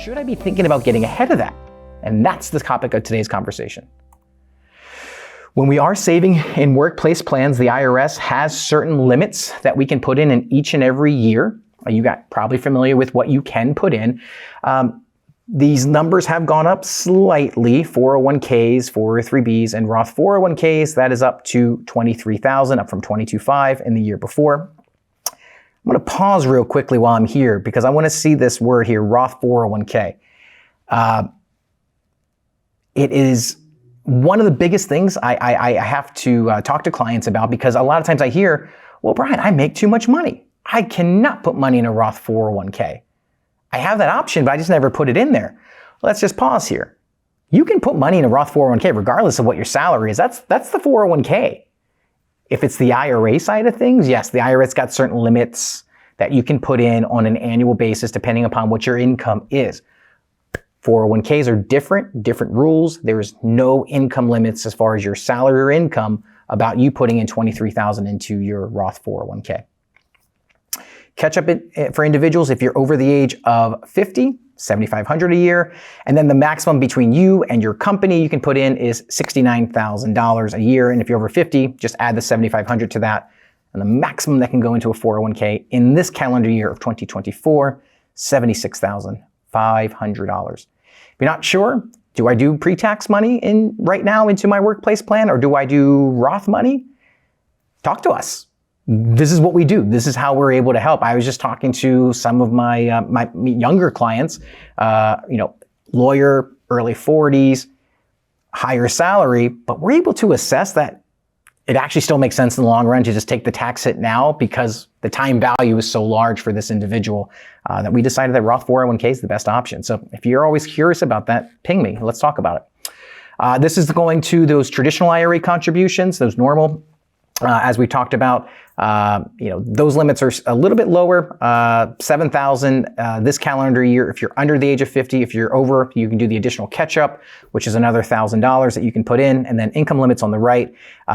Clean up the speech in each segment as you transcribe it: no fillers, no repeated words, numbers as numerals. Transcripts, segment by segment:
should I be thinking about getting ahead of that? And that's the topic of today's conversation. When we are saving in workplace plans, the IRS has certain limits that we can put in each and every year. You got probably familiar with what you can put in. These numbers have gone up slightly. 401ks, 403bs, and Roth 401ks, that is up to $23,000, up from $22,500 in the year before. I'm going to pause real quickly while I'm here because I want to see this word here, Roth 401k. It is one of the biggest things I have to talk to clients about, because a lot of times I hear, well, Brian, I make too much money. I cannot put money in a Roth 401k. I have that option, but I just never put it in there. Let's just pause here. You can put money in a Roth 401k regardless of what your salary is. That's the 401k. If it's the IRA side of things, yes, the IRA's got certain limits that you can put in on an annual basis depending upon what your income is. 401ks are different rules. There's no income limits as far as your salary or income about you putting in $23,000 into your Roth 401k. Catch up for individuals, if you're over the age of 50, $7,500 a year. And then the maximum between you and your company you can put in is $69,000 a year. And if you're over 50, just add the $7,500 to that. And the maximum that can go into a 401k in this calendar year of 2024, $76,500. If you're not sure, do I do pre-tax money right now into my workplace plan, or do I do Roth money? Talk to us. This is what we do. This is how we're able to help. I was just talking to some of my my younger clients, lawyer, early 40s, higher salary, but we're able to assess that it actually still makes sense in the long run to just take the tax hit now because the time value is so large for this individual that we decided that Roth 401k is the best option. So if you're always curious about that, ping me. Let's talk about it. This is going to those traditional IRA contributions, those normal. As we talked about, those limits are a little bit lower, $7,000 this calendar year. If you're under the age of 50, if you're over, you can do the additional catch-up, which is another $1,000 that you can put in, and then income limits on the right.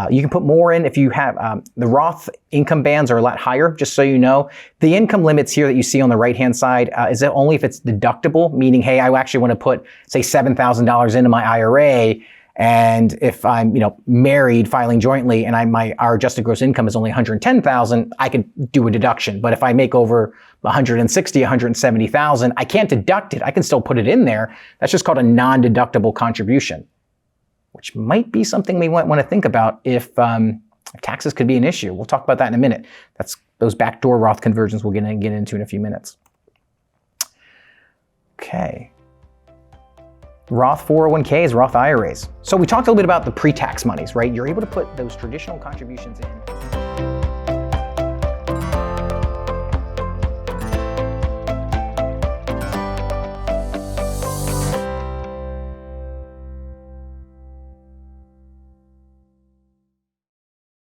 You can put more in if you have the Roth income bands are a lot higher, just so you know. The income limits here that you see on the right-hand side is it only if it's deductible, meaning, hey, I actually want to put, say, $7,000 into my IRA. And if I'm, married, filing jointly, and our adjusted gross income is only $110,000, I could do a deduction. But if I make over $170,000, I can't deduct it. I can still put it in there. That's just called a non-deductible contribution, which might be something we might want to think about if taxes could be an issue. We'll talk about that in a minute. That's those backdoor Roth conversions we'll get into in a few minutes. Okay. Roth 401ks, Roth IRAs. So we talked a little bit about the pre-tax monies, right? You're able to put those traditional contributions in.